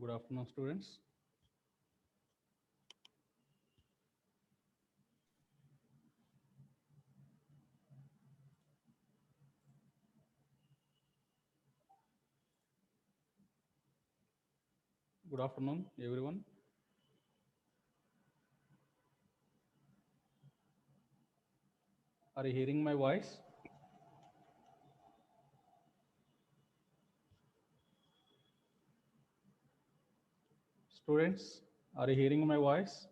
Good afternoon, students. Good afternoon, everyone. Are you hearing my voice? Students, are you hearing my voice?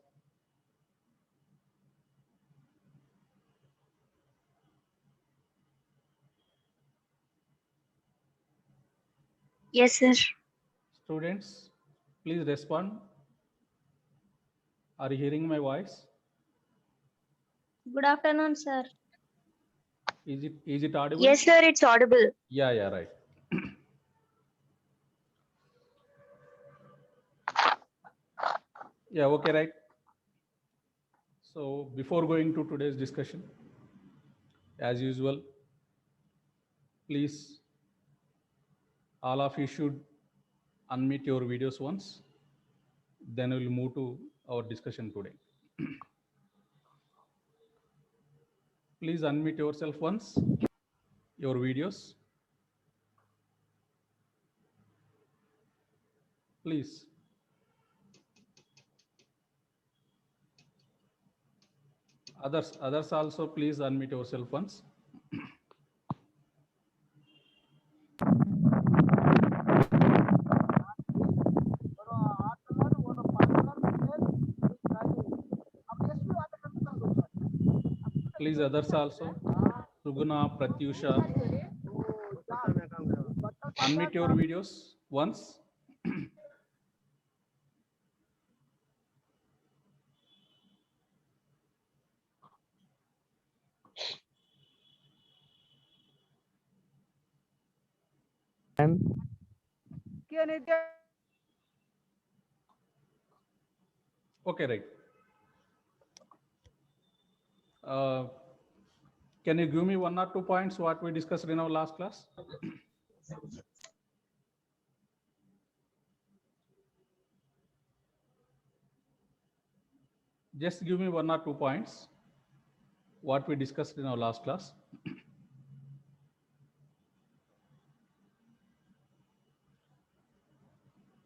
Yes, sir. Students, please respond. Are you hearing my voice? Good afternoon, sir. Is it audible? Yes, sir, it's audible. Yeah, right. Yeah, okay, right. So before going to today's discussion, as usual, please all of you should unmute your videos once. Then we'll move to our discussion today. Please unmute yourself once, your videos. Please. Others also please unmute yourself once. Please others also. Suguna, Pratyusha. Unmute your videos once. Okay, right. Can you give me 1 or 2 points what we discussed in our last class? Just give me 1 or 2 points what we discussed in our last class.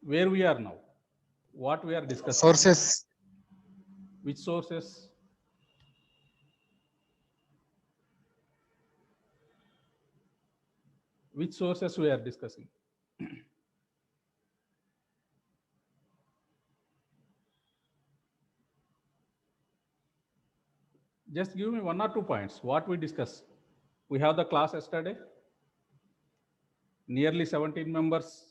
Where we are now, what we are discussing. Sources. Which sources? Which sources we are discussing? Just give me 1 or 2 points what we discussed. We have the class yesterday. Nearly 17 members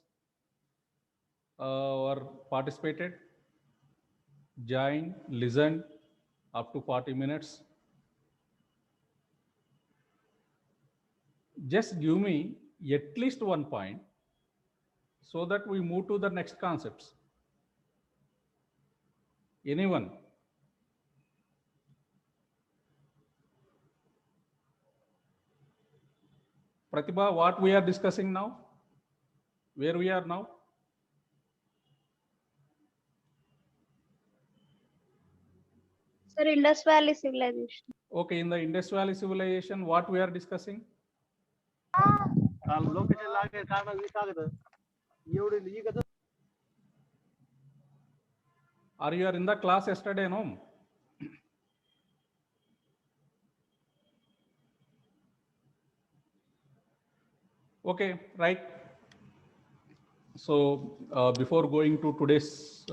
were participated, joined, listened up to 40 minutes. Just give me at least 1 point so that we move to the next concepts. Anyone? Pratibha, what we are discussing now? Where we are now? Sir, Indus Valley Civilization. Okay, in the Indus Valley Civilization, what we are discussing? Are you in the class yesterday, no? Okay, right. So before going to today's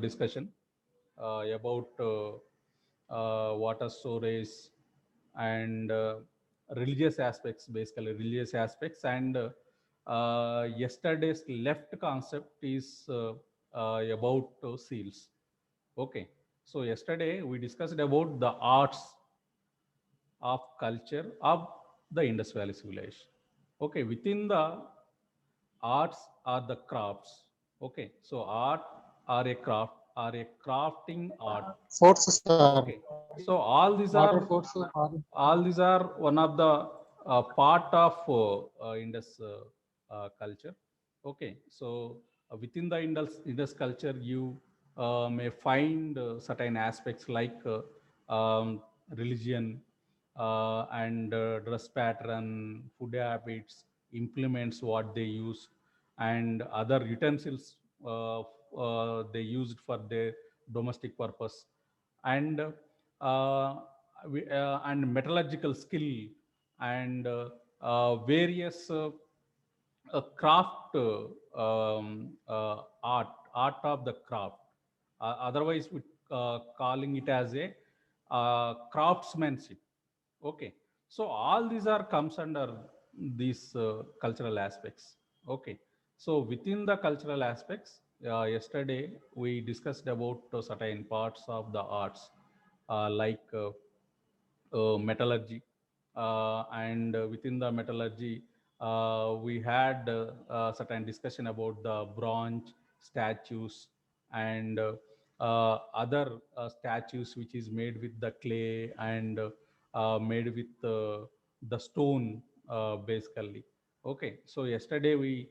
discussion about water storage and religious aspects, basically religious aspects, and yesterday's left concept is about seals. Okay, so yesterday we discussed about the arts of culture of the Indus Valley civilization. Okay, within the arts are the crafts. Okay, so art are a craft, are a crafting art. Forts, sir. Okay, so all these Water are forts. one of the part of Indus culture. Okay, so within the Indus culture, you may find certain aspects like religion and dress pattern, food habits, implements what they use, and other utensils they used for their domestic purpose, and and metallurgical skill, and various craft, art of the craft. Otherwise, we calling it as a craftsmanship. Okay, so all these are comes under these cultural aspects. Okay, so within the cultural aspects, yesterday we discussed about certain parts of the arts, like metallurgy, and within the metallurgy, we had certain discussion about the bronze statues, and other statues which is made with the clay, and made with the stone, basically. Okay, so yesterday we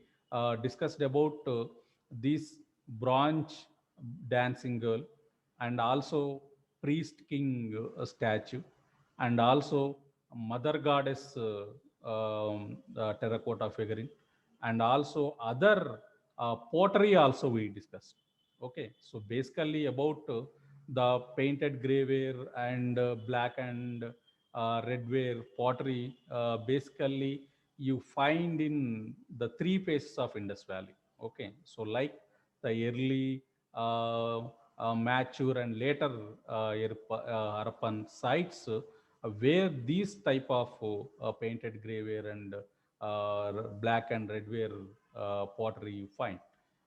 discussed about this bronze dancing girl, and also priest king statue, and also mother goddess terracotta figurine, and also other pottery also we discussed. Okay, so basically about the painted grayware and black and redware pottery, basically you find in the three phases of Indus Valley. Okay, so like the early, mature, and later Harappan sites, where these type of painted grayware and black and redware pottery you find.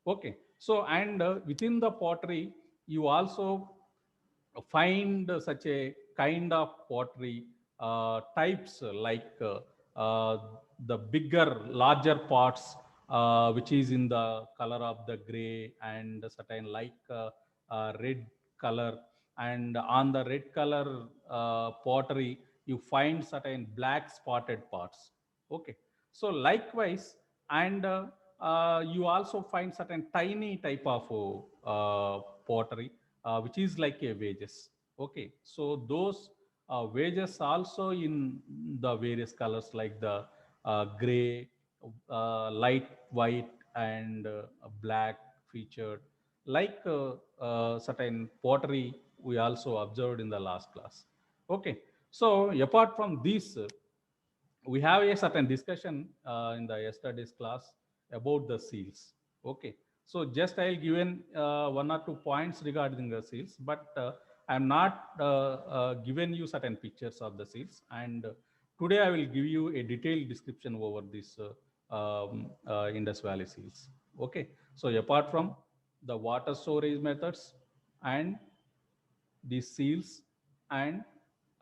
Okay, so and within the pottery, you also find such a kind of pottery types, like uh, the bigger, larger pots, which is in the color of the gray and certain like red color. And on the red color pottery, you find certain black spotted pots. Okay, so likewise, and you also find certain tiny type of pottery, which is like a wages. Okay, so those wages also in the various colors, like the gray, light white, and black featured, like certain pottery we also observed in the last class. Okay, so apart from this, we have a certain discussion in the yesterday's class about the seals. Okay, so just I'll give in one or two points regarding the seals, but I'm not given you certain pictures of the seals, and today I will give you a detailed description over this Indus Valley seals. Okay, so apart from the water storage methods and these seals and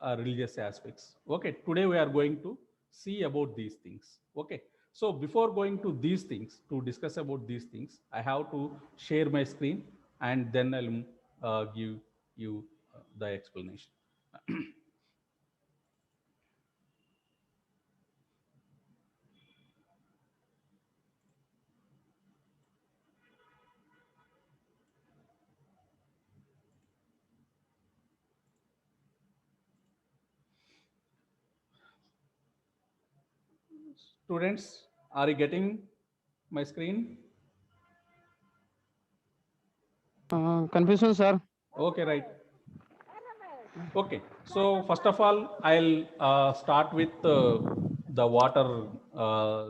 religious aspects. Okay, today we are going to see about these things. Okay, so before going to these things, to discuss about these things, I have to share my screen, and then I'll give you the explanation. Students, are you getting my screen? Confusion, sir. Okay, right. Okay, so first of all, I'll start with the water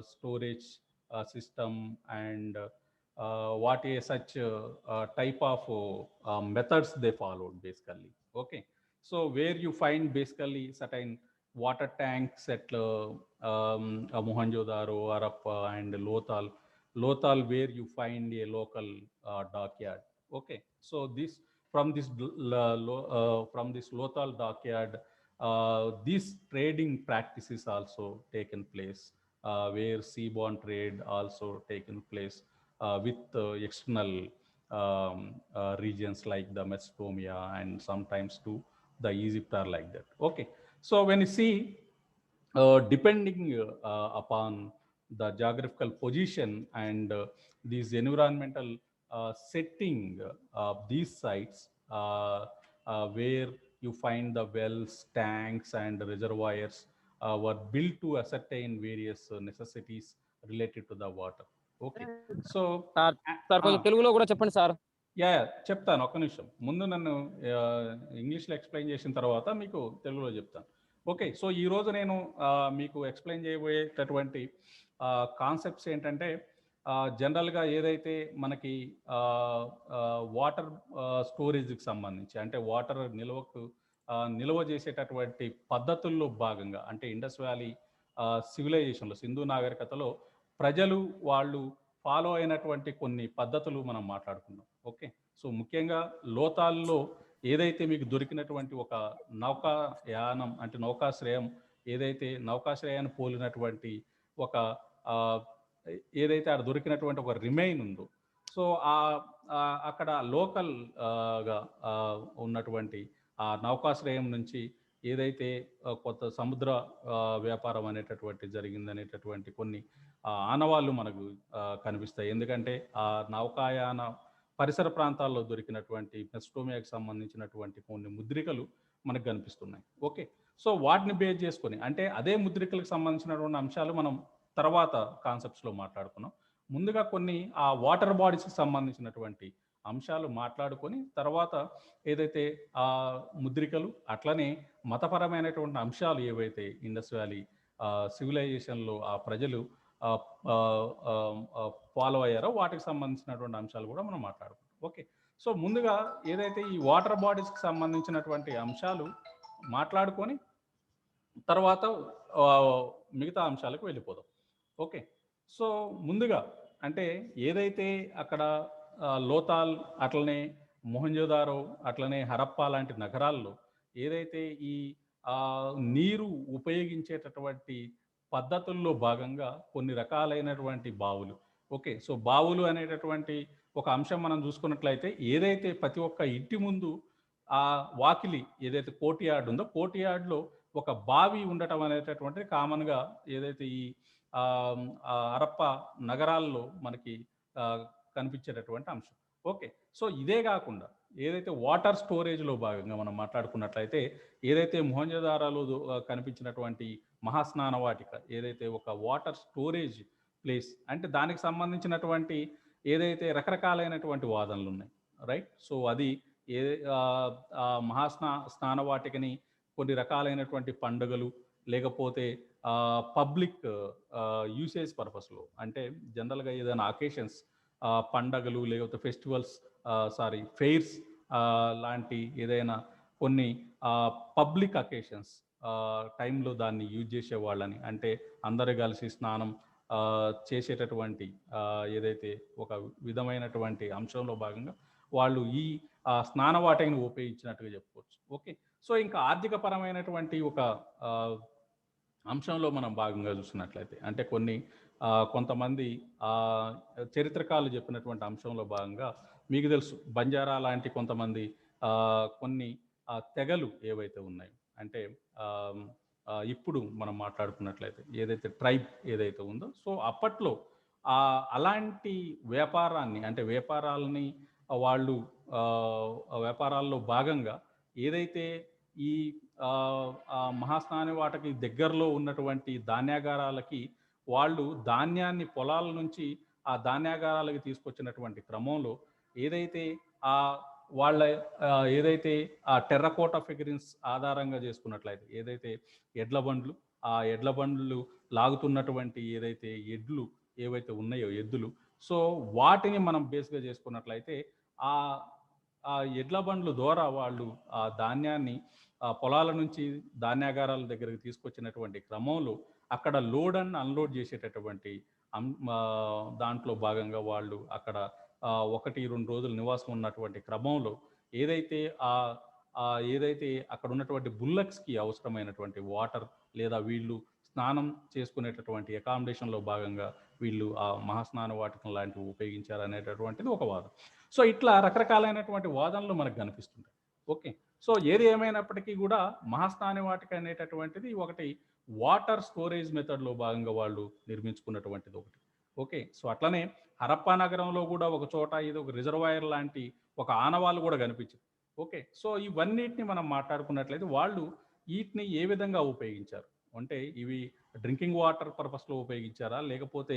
storage system, and what is such type of methods they followed, basically. Okay, so where you find basically certain water tanks at Mohenjo-daro, Harappa, and Lothal. Lothal, where you find a local dockyard. Okay, so this from this from this Lothal dockyard, these trading practices also taken place, where seaborne trade also taken place with external regions like the Mesopotamia, and sometimes to the Egypt are like that. Okay, so when you see, depending upon the geographical position and these environmental setting of these sites where you find the wells, tanks, and reservoirs were built to ascertain various necessities related to the water. Okay, so sir sir కొంచెం తెలుగులో కూడా చెప్పండి sir. Yeah చెప్తాను, ఒక్క నిమిషం. ముందు నన్ను ఇంగ్లీష్లో ఎక్స్ప్లెయిన్ చేసిన తర్వాత మీకు తెలుగులో చెప్తాను. ఓకే, సో ఈరోజు నేను మీకు ఎక్స్ప్లెయిన్ చేయబోయేటటువంటి కాన్సెప్ట్స్ ఏంటంటే జనరల్గా ఏదైతే మనకి వాటర్ స్టోరేజ్కి సంబంధించి, అంటే వాటర్ నిల్వ చేసేటటువంటి పద్ధతుల్లో భాగంగా, అంటే ఇండస్ వ్యాలీ సివిలైజేషన్లో, సింధు నాగరికతలో ప్రజలు వాళ్ళు ఫాలో అయినటువంటి కొన్ని పద్ధతులు మనం మాట్లాడుకున్నాం. ఓకే, సో ముఖ్యంగా లోతాల్లో ఏదైతే మీకు దొరికినటువంటి ఒక నౌకాయానం, అంటే నౌకాశ్రయం, ఏదైతే నౌకాశ్రయాన్ని పోలినటువంటి ఒక ఏదైతే అక్కడ దొరికినటువంటి ఒక రిమైన్ ఉందో, సో అక్కడ లోకల్గా ఉన్నటువంటి ఆ నౌకాశ్రయం నుంచి ఏదైతే కొత్త సముద్ర వ్యాపారం అనేటటువంటి జరిగిందనేటటువంటి కొన్ని ఆనవాళ్ళు మనకు కనిపిస్తాయి. ఎందుకంటే ఆ నౌకాయాన పరిసర ప్రాంతాల్లో దొరికినటువంటి మెస్టోమియాకి సంబంధించినటువంటి కొన్ని ముద్రికలు మనకు కనిపిస్తున్నాయి. ఓకే, సో వాటిని బేస్ చేసుకొని, అంటే అదే ముద్రికలకు సంబంధించినటువంటి అంశాలు మనం తర్వాత కాన్సెప్ట్స్లో మాట్లాడుకున్నాం. ముందుగా కొన్ని ఆ వాటర్ బాడీస్కి సంబంధించినటువంటి అంశాలు మాట్లాడుకొని తర్వాత ఏదైతే ఆ ముద్రికలు, అట్లనే మతపరమైనటువంటి అంశాలు ఏవైతే ఇండస్ వ్యాలీ సివిలైజేషన్లో ఆ ప్రజలు ఫాలో అయ్యారో వాటికి సంబంధించినటువంటి అంశాలు కూడా మనం మాట్లాడుకుంటాం. ఓకే, సో ముందుగా ఏదైతే ఈ వాటర్ బాడీస్కి సంబంధించినటువంటి అంశాలు మాట్లాడుకొని తర్వాత మిగతా అంశాలకు వెళ్ళిపోదాం. ఓకే, సో ముందుగా అంటే ఏదైతే అక్కడ లోతాల్, అట్లనే మొహంజోదారో, అట్లనే హరప్పా లాంటి నగరాల్లో ఏదైతే ఈ నీరు ఉపయోగించేటటువంటి పద్ధతుల్లో భాగంగా కొన్ని రకాలైనటువంటి బావులు. ఓకే, సో బావులు అనేటటువంటి ఒక అంశం మనం చూసుకున్నట్లయితే ఏదైతే ప్రతి ఒక్క ఇంటి ముందు ఆ వాకిలి ఏదైతే కోర్టియార్డ్ ఉందో, కోర్టియార్డ్లో ఒక బావి ఉండటం అనేటటువంటిది కామన్గా ఏదైతే ఈ హరప్పా నగరాల్లో మనకి కనిపించేటటువంటి అంశం. ఓకే, సో ఇదే కాకుండా ఏదైతే వాటర్ స్టోరేజ్లో భాగంగా మనం మాట్లాడుకున్నట్లయితే ఏదైతే మొహంజోదారోలో కనిపించినటువంటి మహాస్నాన వాటిక, ఏదైతే ఒక వాటర్ స్టోరేజ్ ప్లేస్, అంటే దానికి సంబంధించినటువంటి ఏదైతే రకరకాలైనటువంటి వాదనలు ఉన్నాయి. రైట్, సో అది స్నాన వాటికని కొన్ని రకాలైనటువంటి పండుగలు లేకపోతే పబ్లిక్ యూసేజ్ పర్పస్లో, అంటే జనరల్గా ఏదైనా అకేషన్స్, పండగలు లేకపోతే ఫెస్టివల్స్, ఫెయిర్స్ లాంటి ఏదైనా కొన్ని పబ్లిక్ అకేషన్స్ టైంలో దాన్ని యూజ్ చేసేవాళ్ళని, అంటే అందరూ కలిసి స్నానం చేసేటటువంటి ఏదైతే ఒక విధమైనటువంటి అంశంలో భాగంగా వాళ్ళు ఈ స్నాన వాటికను ఉపయోగించినట్టుగా చెప్పుకోవచ్చు. ఓకే, సో ఇంకా ఆర్థిక పరమైనటువంటి ఒక అంశంలో మనం భాగంగా చూసినట్లయితే, అంటే కొంతమంది చరిత్రకారులు చెప్పినటువంటి అంశంలో భాగంగా మీకు తెలుసు, బంజారా లాంటి కొంతమంది కొన్ని తెగలు ఏవైతే ఉన్నాయో, అంటే ఇప్పుడు మనం మాట్లాడుకున్నట్లయితే ఏదైతే ట్రైబ్ ఏదైతే ఉందో, సో అప్పట్లో అలాంటి వ్యాపారాన్ని, అంటే వ్యాపారాలని వాళ్ళు వ్యాపారాల్లో భాగంగా ఏదైతే ఈ మహాస్నాని వాటికి దగ్గరలో ఉన్నటువంటి ధాన్యాగారాలకి వాళ్ళు ధాన్యాన్ని పొలాల నుంచి ఆ ధాన్యాగారాలకి తీసుకొచ్చినటువంటి క్రమంలో ఏదైతే వాళ్ళ ఏదైతే ఆ టెర్రకోటా ఫిగరిన్స్ ఆధారంగా చేసుకున్నట్లయితే ఏదైతే ఎడ్ల బండ్లు లాగుతున్నటువంటి ఏదైతే ఎడ్లు ఏవైతే ఉన్నాయో ఎద్దులు, సో వాటిని మనం బేస్గా చేసుకున్నట్లయితే ఆ ఎడ్ల బండ్ల ద్వారా వాళ్ళు ఆ ధాన్యాన్ని పొలాల నుంచి ధాన్యాగారాల దగ్గరికి తీసుకొచ్చినటువంటి క్రమంలో అక్కడ లోడ్ అండ్ అన్లోడ్ చేసేటటువంటి దాంట్లో భాగంగా వాళ్ళు అక్కడ 1-2 రోజులు నివాసం ఉన్నటువంటి క్రమంలో ఏదైతే అక్కడ ఉన్నటువంటి బుల్లక్స్కి అవసరమైనటువంటి వాటర్ లేదా వీళ్ళు స్నానం చేసుకునేటటువంటి అకామిడేషన్లో భాగంగా వీళ్ళు ఆ మహాస్నాన వాటికం లాంటివి ఉపయోగించారనేటటువంటిది ఒక వాదం. సో ఇట్లా రకరకాలైనటువంటి వాదనలు మనకు కనిపిస్తుంటాయి. ఓకే, సో ఏది ఏమైనప్పటికీ కూడా మహాస్నాన వాటిక అనేటటువంటిది ఒకటి వాటర్ స్టోరేజ్ మెథడ్లో భాగంగా వాళ్ళు నిర్మించుకున్నటువంటిది ఒకటి. ఓకే, సో అట్లనే హరప్పా నగరంలో కూడా ఒక చోట ఇది ఒక రిజర్వాయర్ లాంటి ఒక ఆనవాళ్ళు కూడా కనిపించింది. ఓకే, సో ఇవన్నిటిని మనం మాట్లాడుకున్నట్లయితే వాళ్ళు వీటిని ఏ విధంగా ఉపయోగించారు అంటే ఇవి డ్రింకింగ్ వాటర్ పర్పస్లో ఉపయోగించారా, లేకపోతే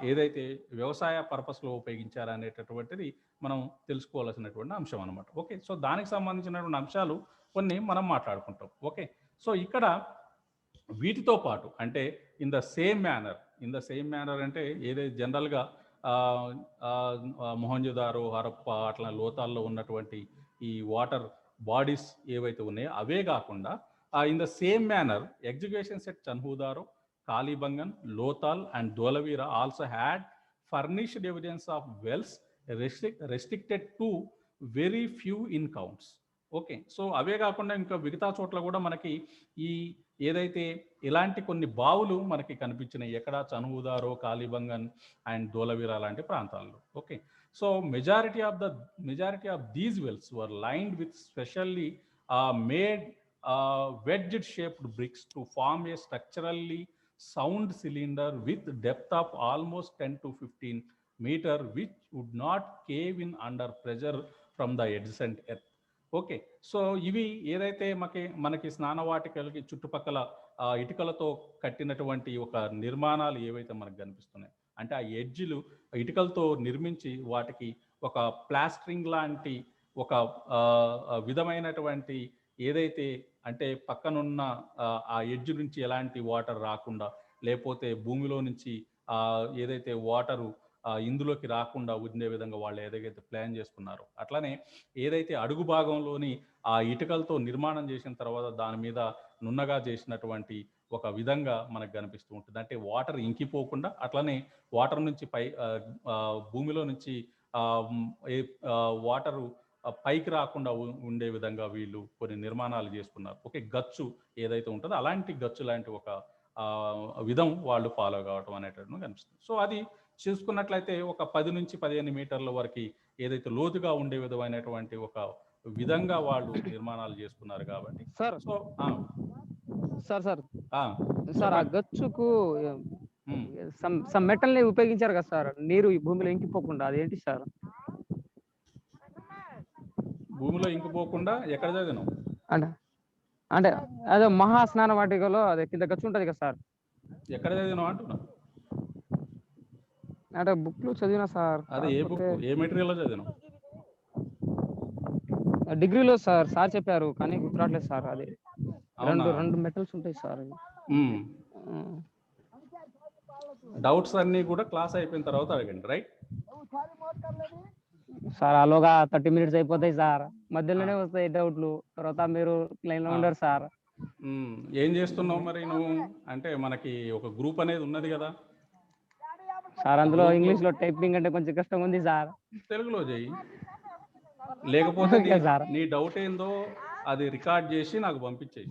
ఏదైతే వ్యవసాయ పర్పస్లో ఉపయోగించారా అనేటటువంటిది మనం తెలుసుకోవాల్సినటువంటి అంశం అనమాట. ఓకే, సో దానికి సంబంధించినటువంటి అంశాలు కొన్ని మనం మాట్లాడుకుంటాం. ఓకే, సో ఇక్కడ వీటితో పాటు అంటే ఇన్ ద సేమ్ మేనర్ అంటే ఏదైతే జనరల్గా మొహంజదారో హరప్ప అట్లా లోతాల్లో ఉన్నటువంటి ఈ వాటర్ బాడీస్ ఏవైతే ఉన్నాయో అవే కాకుండా in the same manner executions at Chanhudaro, Kalibangan, Lothal and Dholavira also had furnished evidence of wells restricted to very few in counts. Okay, so అవే కాకుండా ఇంకా మిగతా చోట్ల కూడా మనకి ఈ ఏదైతే ఇలాంటి కొన్ని బావులు మనకి కనిపించినాయి ఎక్కడ చన్హుదారో, కాళీబంగన్ అండ్ ధోలవీరా లాంటి ప్రాంతాల్లో. Okay, so majority of these wells were lined with specially made wedge shaped bricks to form a structurally sound cylinder with depth of almost 10 to 15 meter which would not cave in under pressure from the adjacent earth. Okay, so ఇవి ఏదైతే మనకి స్నానవాటికలకి చుట్టుపక్కల ఇటుకలతో కట్టినటువంటి ఒక నిర్మాణాలు ఏవైతే మనకు కనిపిస్తున్నాయి అంటే ఆ ఎడ్జ్లు ఇటుకలతో నిర్మించి వాటికి ఒక ప్లాస్టరింగ్ లాంటి ఒక విధమైనటువంటి ఏదైతే అంటే పక్కనున్న ఆ ఎడ్జ్ నుంచి ఎలాంటి వాటర్ రాకుండా లేకపోతే భూమిలో నుంచి ఏదైతే వాటరు ఇందులోకి రాకుండా ఉండే విధంగా వాళ్ళు ఏదైతే ప్లాన్ చేసుకున్నారో అట్లనే ఏదైతే అడుగు భాగంలోని ఆ ఇటుకలతో నిర్మాణం చేసిన తర్వాత దాని మీద నున్నగా చేసినటువంటి ఒక విధంగా మనకు కనిపిస్తూ ఉంటుంది. అంటే వాటర్ ఇంకిపోకుండా అట్లనే వాటర్ నుంచి భూమిలో నుంచి వాటరు పైకి రాకుండా ఉండే విధంగా వీళ్ళు కొన్ని నిర్మాణాలు చేసుకున్నారు. ఓకే, గచ్చు ఏదైతే ఉంటుందో అలాంటి గచ్చు లాంటి ఒక విధం వాళ్ళు ఫాలో కావటం అనేటటువంటి కనిపిస్తుంది. సో అది చూసుకున్నట్లయితే ఒక 10 నుంచి 15 మీటర్ల వరకు ఏదైతే లోతుగా ఉండే విధమైనటువంటి ఒక విధంగా వాళ్ళు నిర్మాణాలు చేసుకున్నారు కాబట్టి sir so sir sir sir ఆ గచ్చుకు సమ్ మెటల్ ని ఉపయోగించారు కదా సార్, నీరు ఈ భూమిలో ఇంకిపోకుండా, అదేంటి సార్? భూమిలో ఇంకిపోకుండా ఎక్కడ చదివినావు అంటే అదే మహాస్నాన వాటికలో అదే కింద గచ్చు ఉంటది కదా సార్, ఎక్కడ చదివినావు అంటున్నా? అంటే బుక్ లో చదివినా సార్. అదే ఏ బుక్ ఏ మెటీరియల్ లో చదివినావు? డిగ్రీలో సార్ చెప్పారు కానీ గుర్తురాట్లేదు సార్. అది రెండు మెటల్స్ ఉంటాయి సార్. డౌట్స్ అన్ని కూడా క్లాస్ అయిపోయిన తర్వాత అడగండి, రైట్ సార్? అలాగా 30 minutes అయిపోతాయి సార్, మధ్యలోనే వస్తాయి డౌట్లు, తర్వాత మీరు లైన్ లో ఉండరు సార్. ఏం చేస్తున్నావు మరి నువ్వు? అంటే మనకి ఒక గ్రూప్ అనేది ఉన్నది కదా సార్, అందులో ఇంగ్లీష్ లో టైపింగ్ అంటే కొంచెం కష్టంగా ఉంది సార్. తెలుగులో చెయ్యి, లేకపోతే నీ డౌట్ ఏందో అది రికార్డ్ చేసి నాకు పంపించేయి.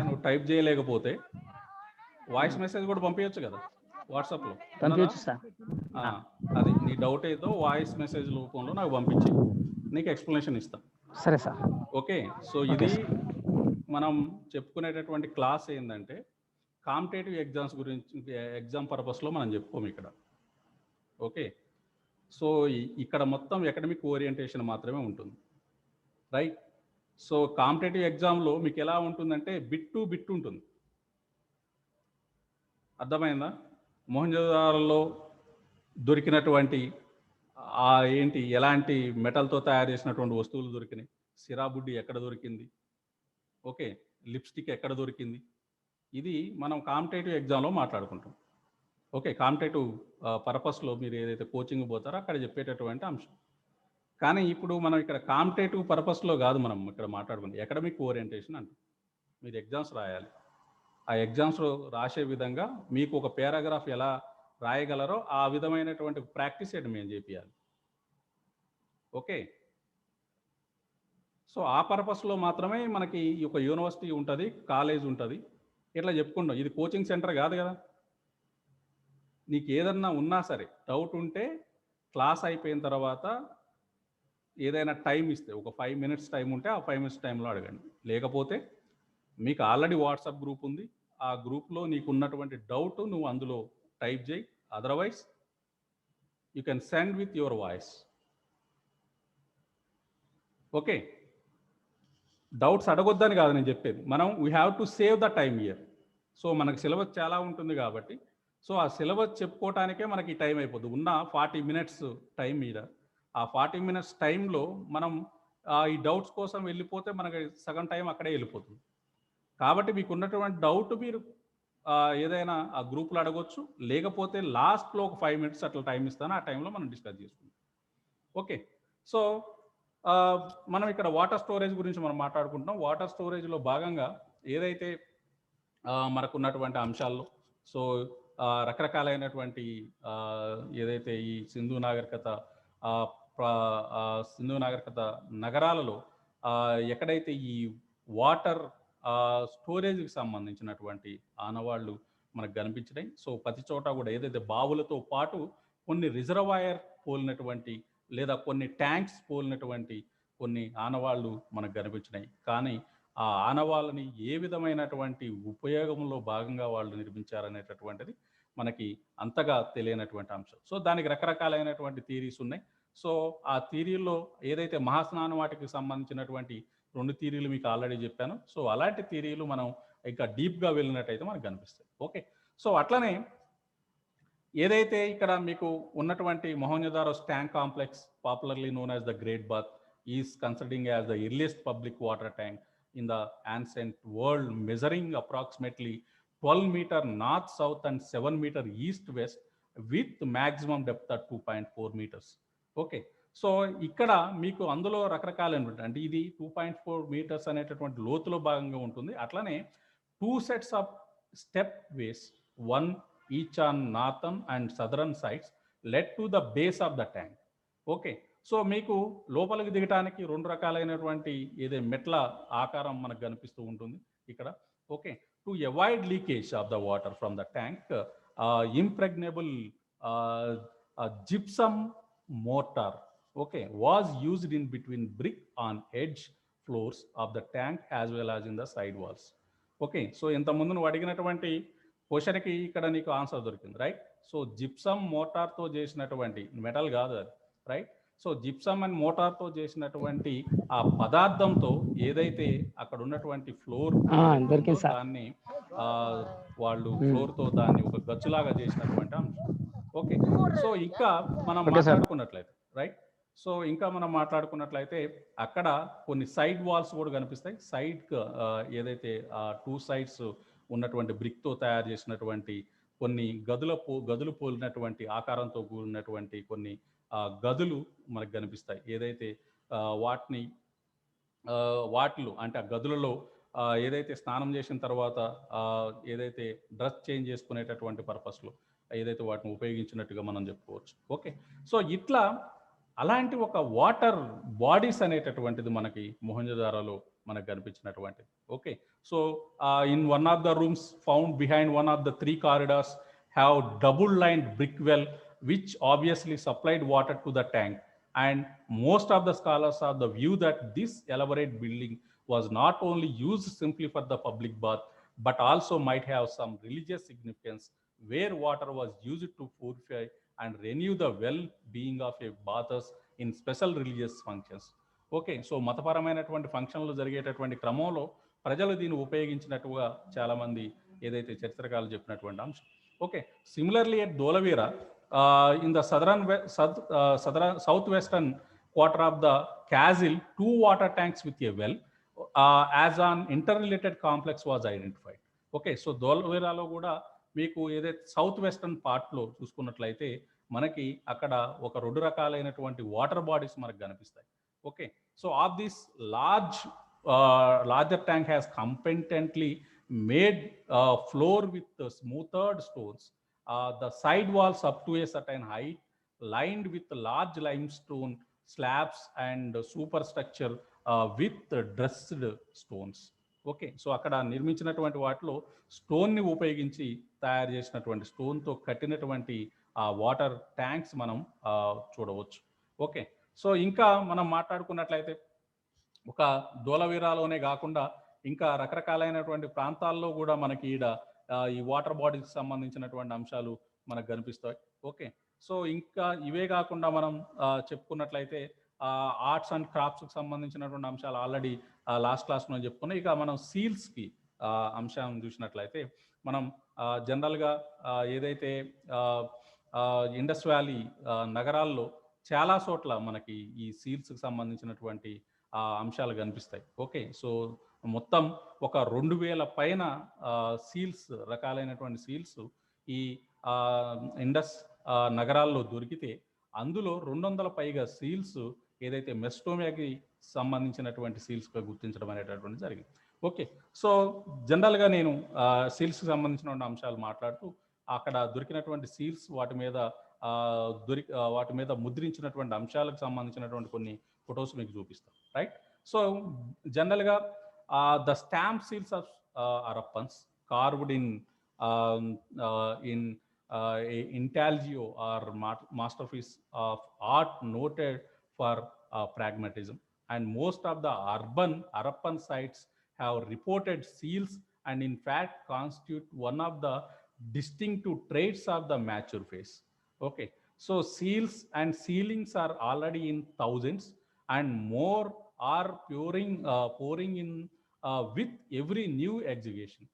నువ్వు టైప్ చేయలేకపోతే వాయిస్ మెసేజ్ కూడా పంపించచ్చు కదా వాట్సాప్లో. పంపించచ్చు సార్. అది నీ డౌట్ ఏదో వాయిస్ మెసేజ్ రూపంలో నాకు పంపించి నీకు ఎక్స్ప్లెనేషన్ ఇస్తా. సరే సార్. ఓకే, సో ఇది మనం చెప్పుకునేటటువంటి క్లాస్ ఏంటంటే కాంపిటేటివ్ ఎగ్జామ్స్ గురించి, ఎగ్జామ్ పర్పస్లో మనం చెప్పుకోము ఇక్కడ. ఓకే, సో ఇక్కడ మొత్తం అకాడమిక్ ఓరియంటేషన్ మాత్రమే ఉంటుంది, రైట్? సో కాంపిటేటివ్ ఎగ్జామ్లో మీకు ఎలా ఉంటుందంటే బిట్ టు బిట్ ఉంటుంది. అర్థమైందా? మొహంజదారోలో దొరికినటువంటి ఏంటి ఎలాంటి మెటల్తో తయారు చేసినటువంటి వస్తువులు దొరికినాయి, సిరాబుడ్డి ఎక్కడ దొరికింది, ఓకే, లిప్స్టిక్ ఎక్కడ దొరికింది, ఇది మనం కాంపిటేటివ్ ఎగ్జామ్లో మాట్లాడుకుంటాం. ఓకే, కాంపిటేటివ్ పర్పస్లో మీరు ఏదైతే కోచింగ్ పోతారో అక్కడ చెప్పేటటువంటి అంశం. కానీ ఇప్పుడు మనం ఇక్కడ కాంపిటేటివ్ పర్పస్లో కాదు మనం ఇక్కడ మాట్లాడుకుంటాం, అకాడమిక్ ఓరియంటేషన్ అంటాం. మీరు ఎగ్జామ్స్ రాయాలి, ఆ ఎగ్జామ్స్లో రాసే విధంగా మీకు ఒక పారాగ్రాఫ్ ఎలా రాయగలరో ఆ విధమైనటువంటి ప్రాక్టీస్ చేయడం మేము చేపియాలి. ఓకే, సో ఆ పర్పస్లో మాత్రమే మనకి ఒక యూనివర్సిటీ ఉంటుంది, కాలేజ్ ఉంటుంది, ఇట్లా చెప్పుకుంటాం. ఇది కోచింగ్ సెంటర్ కాదు కదా. నీకు ఏదన్నా ఉన్నా సరే డౌట్ ఉంటే క్లాస్ అయిపోయిన తర్వాత ఏదైనా టైం ఇస్తే ఒక 5 మినిట్స్ టైం ఉంటే ఆ 5 మినిట్స్ టైంలో అడగండి. లేకపోతే మీకు ఆల్రెడీ వాట్సాప్ గ్రూప్ ఉంది. ఆ గ్రూప్లో నీకు ఉన్నటువంటి డౌట్ నువ్వు అందులో టైప్ చేయి. Otherwise you can send with your voice. Okay, doubts అడగొద్దని కాదు నేను చెప్పేది, మనం we have to save the time here. So మనకు సిలబస్ చాలా ఉంటుంది కాబట్టి, సో ఆ సిలబస్ చెప్పుకోవటానికే మనకి టైం అయిపోతుంది. ఉన్న 40 మినిట్స్ టైం మీద, ఆ 40 మినిట్స్ టైంలో మనం ఈ డౌట్స్ కోసం వెళ్ళిపోతే మనకి సగం టైం అక్కడే వెళ్ళిపోతుంది. కాబట్టి మీకు ఉన్నటువంటి డౌట్ మీరు ఏదైనా ఆ గ్రూప్లో అడగొచ్చు, లేకపోతే లాస్ట్లో ఒక 5 మినిట్స్ అట్లా టైం ఇస్తాను, ఆ టైంలో మనం డిస్కస్ చేసుకుంటాం. ఓకే, సో మనం ఇక్కడ వాటర్ స్టోరేజ్ గురించి మనం మాట్లాడుకుంటున్నాం. వాటర్ స్టోరేజ్లో భాగంగా ఏదైతే మనకున్నటువంటి అంశాల్లో, సో రకరకాలైనటువంటి ఏదైతే ఈ సింధు నాగరికత నగరాలలో ఎక్కడైతే ఈ వాటర్ స్టోరేజ్కి సంబంధించినటువంటి ఆనవాళ్ళు మనకు కనిపించినాయి. సో ప్రతి చోట కూడా ఏదైతే బావులతో పాటు కొన్ని రిజర్వాయర్ పోలినటువంటి లేదా కొన్ని ట్యాంక్స్ పోలినటువంటి కొన్ని ఆనవాళ్ళు మనకు కనిపించినాయి. కానీ ఆ ఆనవాళ్ళని ఏ విధమైనటువంటి ఉపయోగంలో భాగంగా వాళ్ళు నిర్మించారనేటటువంటిది మనకి అంతగా తెలియనటువంటి అంశం. సో దానికి రకరకాలైనటువంటి థియరీస్ ఉన్నాయి. సో ఆ థియరీలో ఏదైతే మహాస్నానం వాటికి సంబంధించినటువంటి 2 థియరీలు మీకు ఆల్రెడీ చెప్పాను. సో అలాంటి థియరీలు మనం ఇంకా డీప్గా వెళ్ళినట్టయితే మనకు కనిపిస్తాయి. ఓకే, సో అట్లనే ఏదైతే ఇక్కడ మీకు ఉన్నటువంటి Mohenjodaro's tank complex, popularly known as the great bath, is considering as the earliest public water tank in the ancient world, measuring approximately 12 meter north south and 7 meter east west with maximum depth at 2.4 meters. Okay, so ఇక్కడ మీకు అందులో రకరకాలైనటువంటి, అంటే ఇది 2.4 metres అనేటటువంటి లోతులో భాగంగా ఉంటుంది. అట్లనే 2 sets of step ways, one each on northern and southern sides, led to the base of the tank. Okay, so మీకు లోపలికి దిగటానికి 2 రకాలైనటువంటి ఏదే మెట్ల ఆకారం మనకు కనిపిస్తూ ఉంటుంది ఇక్కడ. Okay, to avoid leakage of the water from the tank, impregnable gypsum mortar, okay, was used in between brick on edge floors of the tank as well as in the side walls. Okay, so ఇంతకుముందు నువ్వు అడిగినటువంటి క్వశ్చన్కి ఇక్కడ నీకు answer దొరికింది, right. So gypsum మోటార్తో చేసినటువంటి, metal కాదు అది, రైట్. సో జిప్సమ్ అండ్ మోటార్తో చేసినటువంటి ఆ పదార్థంతో ఏదైతే అక్కడ ఉన్నటువంటి ఫ్లోర్ దాన్ని వాళ్ళు ఫ్లోర్తో దాన్ని ఒక గచ్చులాగా చేసినటువంటి అంశం. ఓకే, సో ఇంకా మనం మాట్లాడుకున్నట్లయితే, రైట్, సో ఇంకా మనం మాట్లాడుకున్నట్లయితే అక్కడ కొన్ని సైడ్ వాల్స్ కూడా కనిపిస్తాయి. సైడ్ ఏదైతే 2 sides ఉన్నటువంటి బ్రిక్తో తయారు చేసినటువంటి కొన్ని గదులు పోలినటువంటి ఆకారంతో కూడినటువంటి కొన్ని గదులు మనకు కనిపిస్తాయి. ఏదైతే వాటిలో అంటే ఆ గదులలో ఏదైతే స్నానం చేసిన తర్వాత ఏదైతే డ్రెస్ చేంజ్ చేసుకునేటటువంటి పర్పస్లో ఏదైతే వాటిని ఉపయోగించినట్టుగా మనం చెప్పుకోవచ్చు. ఓకే, సో ఇట్లా అలాంటి ఒక వాటర్ బాడీస్ అనేటటువంటిది మనకి మొహంజదారోలో మనకు కనిపించినటువంటిది. Okay, so in one of the rooms found behind one of the 3 corridors have double lined brick well which obviously supplied water to the tank, and most of the scholars are the view that this elaborate building was not only used simply for the public bath but also might have some religious significance where water was used to purify and renew the well-being of a bathers in special religious functions. Okay, so మతపరమైనటువంటి ఫంక్షన్లు జరిగేటటువంటి క్రమంలో ప్రజలు దీన్ని ఉపయోగించినట్టుగా చాలామంది ఏదైతే చరిత్రకారులు చెప్పినటువంటి అంశం. Okay, similarly at Dholavira in the southwestern quarter of the castle, 2 water tanks with a well as an interrelated complex was identified. Okay, so ధోలవీరాలో కూడా మీకు ఏదైతే సౌత్ వెస్టర్న్ పార్ట్లో చూసుకున్నట్లయితే మనకి అక్కడ ఒక 2 రకాలైనటువంటి వాటర్ బాడీస్ మనకు కనిపిస్తాయి. Okay, so of this larger tank has competently made floor with smoothed stones, the side walls up to a certain height lined with large limestone slabs and superstructure with dressed stones. Okay, so అక్కడ నిర్మించినటువంటి వాటిలో స్టోన్ని ఉపయోగించి తయారు చేసినటువంటి స్టోన్తో కట్టినటువంటి ఆ water tanks మనం చూడవచ్చు. ఓకే, సో ఇంకా మనం మాట్లాడుకున్నట్లయితే ఒక ధూళవీరాలోనే కాకుండా ఇంకా రకరకాలైనటువంటి ప్రాంతాల్లో కూడా మనకి ఈడ ఈ వాటర్ బాడీకి సంబంధించినటువంటి అంశాలు మనకు కనిపిస్తాయి. ఓకే, సో ఇంకా ఇవే కాకుండా మనం చెప్పుకున్నట్లయితే ఆర్ట్స్ అండ్ క్రాఫ్ట్స్కి సంబంధించినటువంటి అంశాలు ఆల్రెడీ లాస్ట్ క్లాస్ మనం చెప్పుకున్నాం. ఇక మనం సీల్స్కి అంశం చూసినట్లయితే మనం జనరల్గా ఏదైతే ఇండస్ వ్యాలీ నగరాల్లో చాలా చోట్ల మనకి ఈ సీల్స్కి సంబంధించినటువంటి అంశాలు కనిపిస్తాయి. ఓకే, సో మొత్తం ఒక 2000 పైన సీల్స్, రకాలైనటువంటి సీల్స్ ఈ ఇండస్ నగరాల్లో దొరికితే అందులో 200 పైగా సీల్స్ ఏదైతే మెస్టోమియాకి సంబంధించినటువంటి సీల్స్గా గుర్తించడం అనేటటువంటి జరిగింది. ఓకే, సో జనరల్గా నేను సీల్స్కి సంబంధించినటువంటి అంశాలు మాట్లాడుతూ అక్కడ దొరికినటువంటి సీల్స్ వాటి మీద ముద్రించినటువంటి అంశాలకు సంబంధించినటువంటి కొన్ని ఫొటోస్ మీకు చూపిస్తాను. రైట్, సో జనరల్గా the stamp seals of Harappans carved in intaglio or masterpiece of art noted for pragmatism, and most of the urban Harappan sites have reported seals and in fact constitute one of the distinctive traits of the mature phase. Okay, so seals and sealings are already in thousands and more are pouring in with every new exhibition.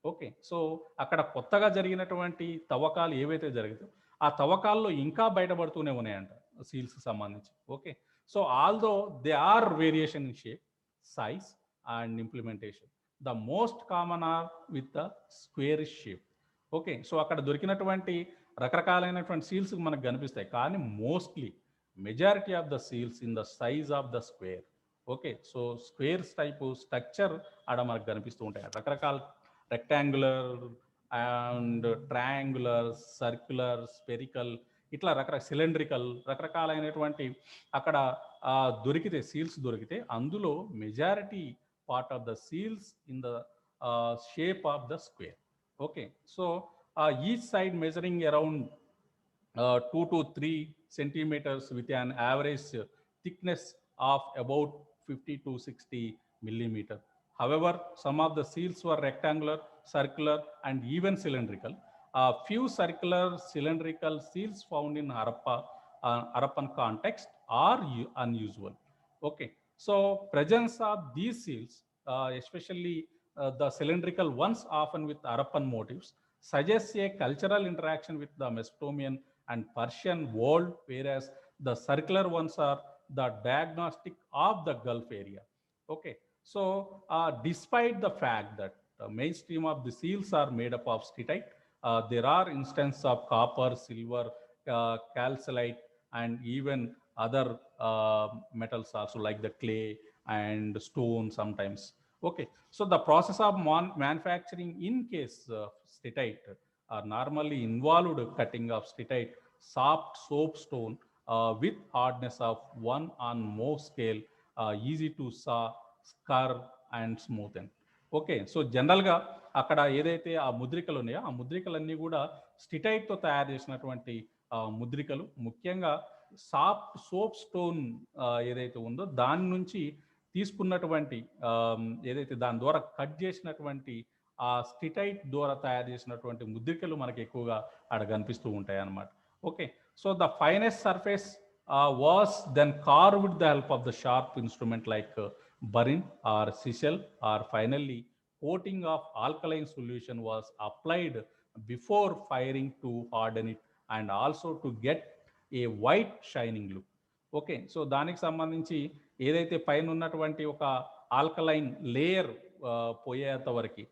Okay, so అక్కడ కొత్తగా జరిగినటువంటి తవ్వకాలు ఏవైతే జరుగుతాయో ఆ తవ్వకాల్లో ఇంకా బయటపడుతూనే ఉన్నాయంట సీల్స్కి సంబంధించి. Okay, so although they are variation in shape, size and implementation. The most common are with the squarish shape. Okay, so అక్కడ దొరికినటువంటి రకరకాలైనటువంటి సీల్స్ మనకు కనిపిస్తాయి, కానీ mostly majority of the seals in the size of the square. Okay, so squares type structure ఆడ మనకు కనిపిస్తూ ఉంటాయి. రకరకాల rectangular and triangular, circular, spherical, ఇట్లా సిలిండ్రికల్ రకరకాలైనటువంటి అక్కడ దొరికితే సీల్స్ దొరికితే అందులో majority part of the seals in the shape of the square. Okay, so each side measuring around 2 to 3 centimeters with an average thickness of about 50 to 60 millimeter. However, some of the seals were rectangular, circular, and even cylindrical. Few circular, cylindrical seals found in Harappan context are unusual. Okay, so presence of these seals, especially the cylindrical ones, often with Harappan motifs, suggests a cultural interaction with the Mesopotamian and Persian world, whereas the circular ones are the diagnostic of the Gulf area. Okay, so despite the fact that the mainstream of the seals are made up of steatite, there are instances of copper, silver, calcite, and even other metals also, like the clay and stone sometimes. Okay, so the process of manufacturing in case of steatite are normally involved cutting of steatite soft soapstone with hardness of 1 on more scale, easy to saw, scour and smoothen. Okay, so జనరల్గా అక్కడ ఏదైతే ఆ ముద్రికలు ఉన్నాయో ఆ ముద్రికలన్నీ కూడా స్టిటైట్తో తయారు చేసినటువంటి ముద్రికలు, ముఖ్యంగా సాఫ్ట్ సోప్ స్టోన్ ఏదైతే ఉందో దాని నుంచి తీసుకున్నటువంటి ఏదైతే దాని ద్వారా కట్ చేసినటువంటి ఆ స్టిటైట్ ద్వారా తయారు చేసినటువంటి ముద్రికలు మనకి ఎక్కువగా ఆడ కనిపిస్తూ ఉంటాయి అన్నమాట. Okay, so the finest surface was then carved with the help of the sharp instrument like burin or chisel, or finally coating of alkaline solution was applied before firing to harden it and also to get a white shining look. Okay, so దానికి సంబంధించి ఏదైతే పైన ఉన్నటువంటి ఒక alkaline layer పోయేంత వరకు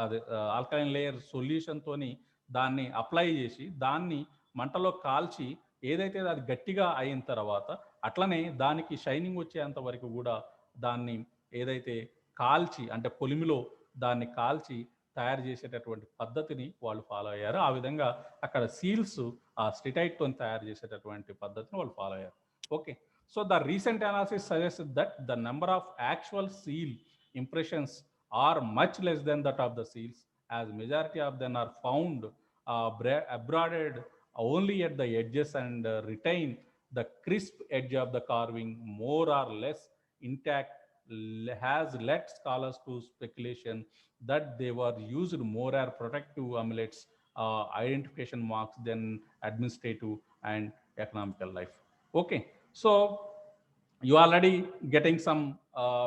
అది alkaline layer సొల్యూషన్తోని దాన్ని అప్లై చేసి దాన్ని మంటలో కాల్చి ఏదైతే అది గట్టిగా అయిన తర్వాత అట్లనే దానికి షైనింగ్ వచ్చేంత వరకు కూడా దాన్ని ఏదైతే కాల్చి అంటే పొలిమిలో దాన్ని కాల్చి తయారు చేసేటటువంటి పద్ధతిని వాళ్ళు ఫాలో అయ్యారు. ఆ విధంగా అక్కడ సీల్స్ ఆ స్టిటైట్తో తయారు చేసేటటువంటి పద్ధతిని వాళ్ళు ఫాలో అయ్యారు. Okay, so the recent analysis suggest that the number of actual seal impressions are much less than that of the seals, as majority of them are found abraded only at the edges and retain the crisp edge of the carving, more or less intact, has led scholars to speculation that they were used more as protective amulets, identification marks than administrative and economical life. Okay, so you already getting some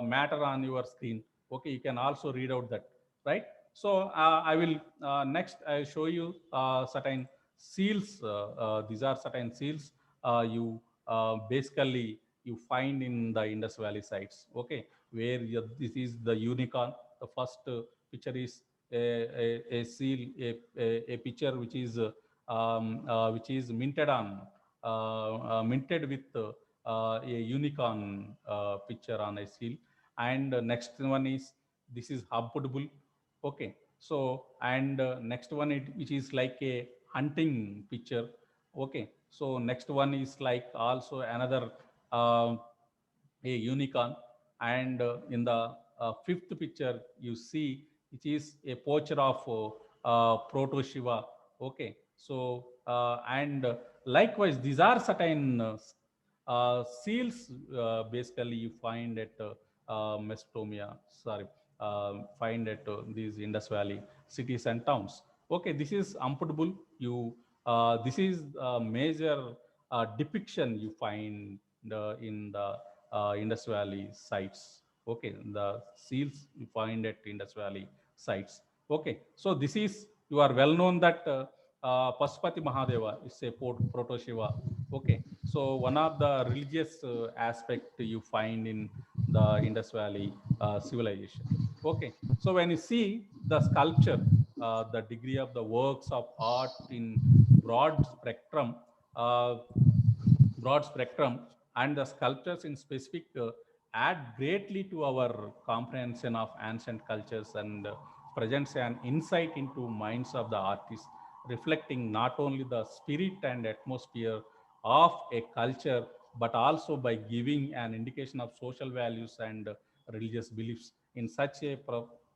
matter on your screen. Okay, you can also read out that, right? So I will next I show you certain seals. These are certain seals you basically you find in the Indus Valley sites. Okay, where this is the unicorn. The first picture is a seal, a picture which is minted on minted with a unicorn picture on a seal. And next one is, this is habitable. Okay, so and next one which is like a hunting picture. Okay, so next one is like also another uh, a unicorn. And in the fifth picture you see, it is a portrait of proto Shiva. Okay, so and likewise these are certain seals basically you find at Mesopotamia, sorry, find at these Indus Valley cities and towns. Okay, this is unputable. You this is a major depiction you find in the Indus Valley sites. Okay, the seals you find at Indus Valley sites. Okay, so this is, you are well known that Pashupati Mahadeva is a proto Shiva. Okay, so one of the religious aspect you find in the Indus Valley civilization. Okay, so when you see the sculpture, the degree of the works of art in broad spectrum, uh, broad spectrum, and the sculptures in specific add greatly to our comprehension of ancient cultures, and presents an insight into minds of the artists, reflecting not only the spirit and atmosphere of a culture, but also by giving an indication of social values and religious beliefs in such a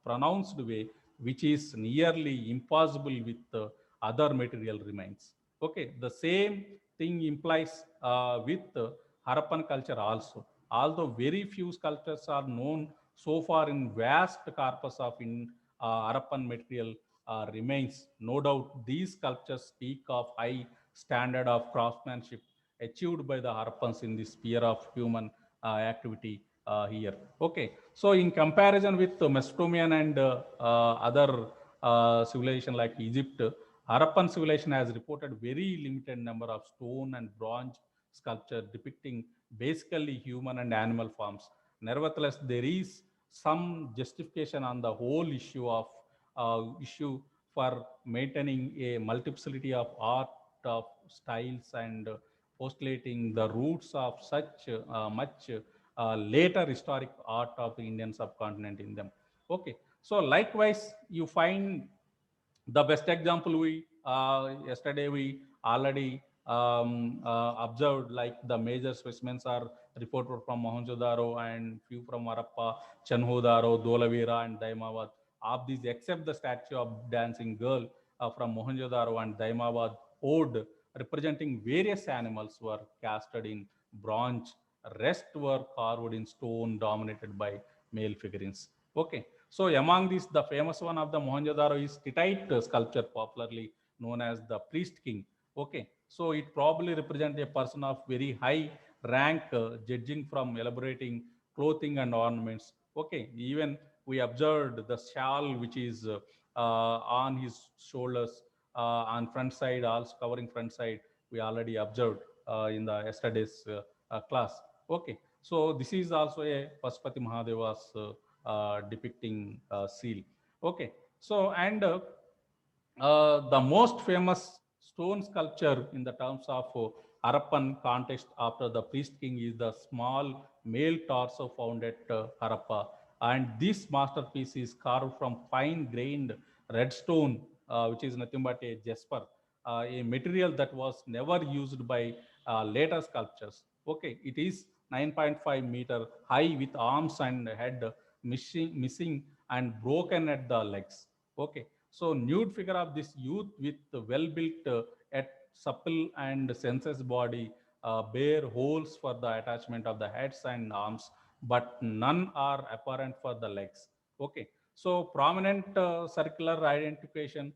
pronounced way, which is nearly impossible with other material remains. Okay, the same thing implies with Harappan culture also. Although very few sculptures are known so far in vast corpus of in Harappan material remains, no doubt these sculptures speak of high standard of craftsmanship achieved by the Harappans in the sphere of human activity here. Okay, so in comparison with Mesopotamian and other civilization like Egypt, Harappan civilization has reported very limited number of stone and bronze sculpture depicting basically human and animal forms. Nevertheless, there is some justification on the whole issue for maintaining a multiplicity of art of styles and postulating the roots of such much later historic art of the Indian subcontinent in them. Okay, so likewise you find the best example we yesterday we already observed, like the major specimens are reported from Mohenjo-daro and few from Harappa, Chanhodaro, Dolavira and Daimabad. Of these, except the statue of dancing girl from Mohenjo-daro and Daimabad ode representing various animals were casted in bronze. Rest were carved in stone dominated by male figurines. Okay, so among these, the famous one of the Mohenjo-daro is Hittite sculpture, popularly known as the priest king. Okay, so it probably represents a person of very high rank, judging from elaborating clothing and ornaments. Okay, even we observed the shawl which is on his shoulders, on front side, also covering front side. We already observed in the yesterday's class. Okay, so this is also a Pashupati Mahadeva's depicting seal. Okay, so and the most famous stone sculpture in the terms of Harappan context after the priest king is the small male torso found at Harappa. And this masterpiece is carved from fine grained red stone, which is nothing but a jasper, a material that was never used by later sculptures. Okay, it is 9.5-meter high with arms and head missing and broken at the legs. Okay, so nude figure of this youth with well built, at supple and sensuous body bare holes for the attachment of the heads and arms, but none are apparent for the legs. Okay, so prominent circular identification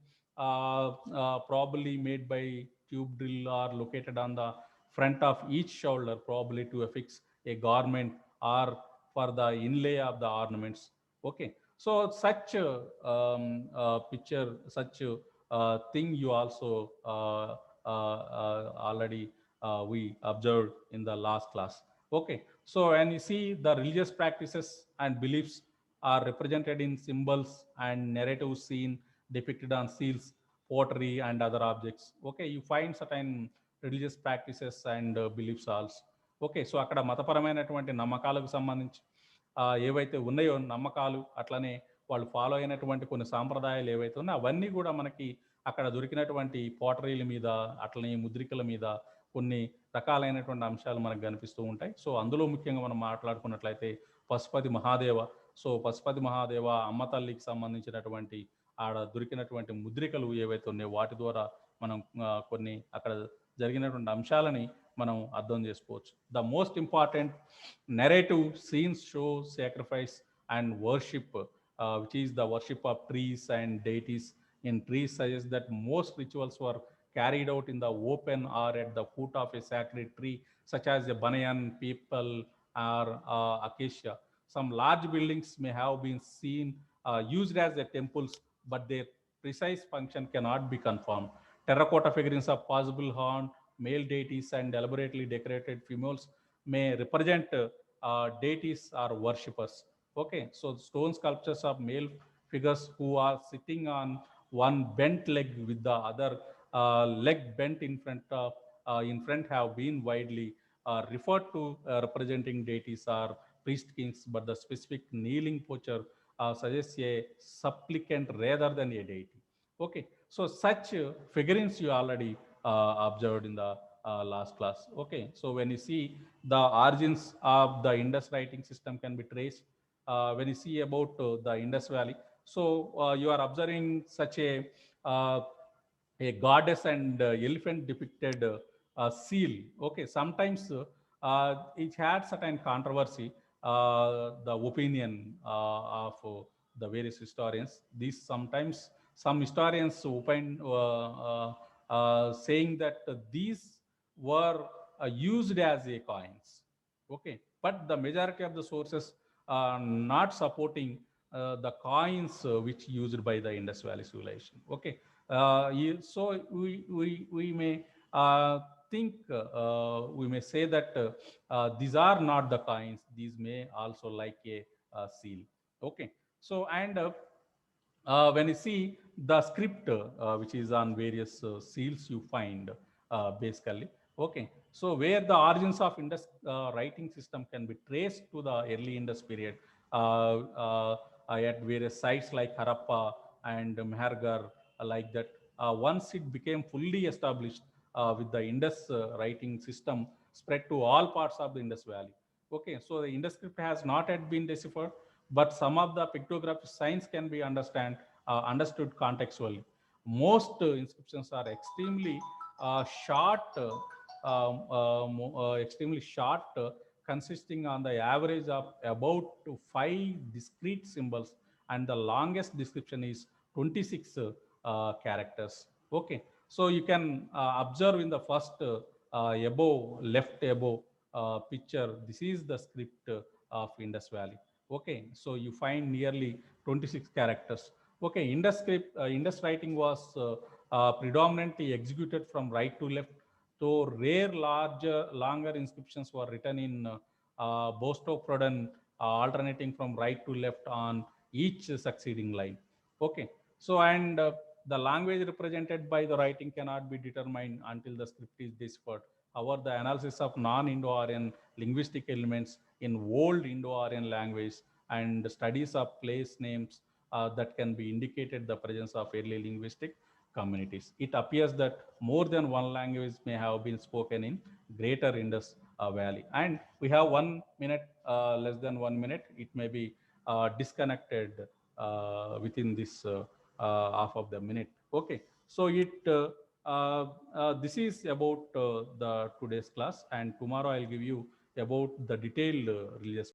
probably made by tube drill are located on the front of each shoulder, probably to affix a garment or for the inlay of the ornaments. Okay, so such picture, such thing you also already we observed in the last class. Okay, so when you see the religious practices and beliefs are represented in symbols and narratives seen depicted on seals, pottery, and other objects. Okay, you find certain religious practices and beliefs also. Okay, so అక్కడ మతపరమైనటువంటి నమ్మకాలకు సంబంధించి ఏవైతే ఉన్నాయో నమ్మకాలు, అట్లనే వాళ్ళు follow అయినటువంటి కొన్ని సాంప్రదాయాలు ఏవైతే ఉన్నాయో అవన్నీ కూడా మనకి అక్కడ దొరికినటువంటి పోటరీల మీద, అట్లనే ముద్రికల మీద కొన్ని రకాలైనటువంటి అంశాలు మనకు కనిపిస్తూ ఉంటాయి. సో అందులో ముఖ్యంగా మనం మాట్లాడుకున్నట్లయితే పశుపతి మహాదేవ. సో పశుపతి మహాదేవ అమ్మ తల్లికి సంబంధించినటువంటి ఆడ దొరికినటువంటి ముద్రికలు ఏవైతే ఉన్నాయో వాటి ద్వారా మనం కొన్ని అక్కడ జరిగినటువంటి అంశాలని మనం అర్థం చేసుకోవచ్చు. The most important narrative scenes show sacrifice and worship, which is the worship of trees and deities in trees, suggests that most rituals were carried out in the open or at the foot of a sacred tree, such as a banyan, peepal, or acacia. Some large buildings may have been seen used as the temples, but their precise function cannot be confirmed. Terracotta figurines of possible horned male deities and elaborately decorated females may represent deities or worshippers. Okay, so stone sculptures of male figures who are sitting on one bent leg with the other leg bent in front have been widely referred to representing deities or priest kings, but the specific kneeling posture suggests a supplicant rather than a deity. Okay, so such figurines you already observed in the last class. Okay, so when you see the origins of the Indus writing system can be traced when you see about the Indus Valley. So you are observing such uh, a goddess and elephant depicted seal. Okay, sometimes it had certain controversy, the opinion of the various historians. These sometimes some historians opine saying that these were used as a coins. Okay, but the majority of the sources are not supporting the coins which used by the Indus Valley civilization. Okay, so we may think, we may say that these are not the coins, these may also like a seal. Okay, so and when you see the script which is on various seals you find basically. Okay, so where the origins of Indus writing system can be traced to the early Indus period at various sites like Harappa and Mehergarh, like that. Once it became fully established with the Indus writing system spread to all parts of the Indus Valley. Okay, so the Indus script has not yet been deciphered, but some of the pictographic signs can be understood contextually. Most inscriptions are extremely short, extremely short, consisting on the average of about 5 discrete symbols, and the longest description is 26 characters. Okay, so you can observe in the first left above picture, this is the script of Indus Valley. Okay, so you find nearly 26 characters. Okay, Indus script, Indus writing was predominantly executed from right to left, though rare larger, longer inscriptions were written in Bostow-Frodden, alternating from right to left on each succeeding line. Okay, so and the language represented by the writing cannot be determined until the script is deciphered. However, the analysis of non-Indo-Aryan linguistic elements in old Indo-Aryan language and studies of place names that can be indicated the presence of early linguistic communities. It appears that more than one language may have been spoken in Greater Indus Valley. And we have 1 minute, less than 1 minute. It may be disconnected within this half of the minute. Okay, so it this is about the today's class, and tomorrow I'll give you about the detailed religious